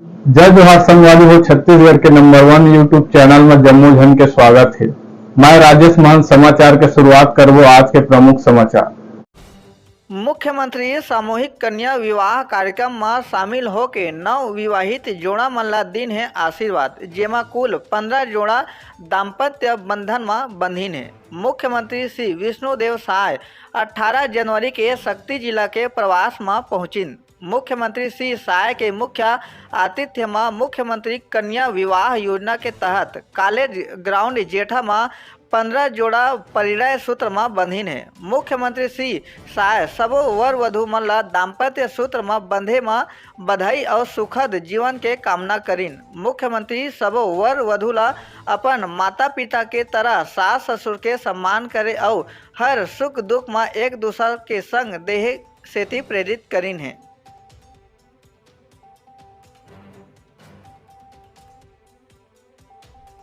जय जोहार संगवारी हो। छत्तीसगढ़ के नंबर 1 यूट्यूब चैनल में जम्मू झन के स्वागत है। मैं राजेश महंत समाचार के शुरुआत करबो आज के प्रमुख समाचार। मुख्यमंत्री सामूहिक कन्या विवाह कार्यक्रम में शामिल होके नव विवाहित जोड़ा मन ला दिन है आशीर्वाद, जेमा कुल 15 जोड़ा दाम्पत्य बंधन में बंधिन है। मुख्यमंत्री श्री विष्णुदेव साय 18 जनवरी के शक्ति जिला के प्रवास में पहुंचिन। मुख्यमंत्री श्री साय के मुख्य आतिथ्य में मुख्यमंत्री कन्या विवाह योजना के तहत कॉलेज ग्राउंड जेठा में 15 जोड़ा परिणय सूत्र में बंधिन है। मुख्यमंत्री श्री साय सबो वर वधु मन ला दाम्पत्य सूत्र में बंधे में बधाई और सुखद जीवन के कामना करीन। मुख्यमंत्री सबो वर वधु ला अपन माता पिता के तरह सास ससुर के सम्मान करे और हर सुख दुख में एक दूसरे के संग देहे सेती प्रेरित करीन है।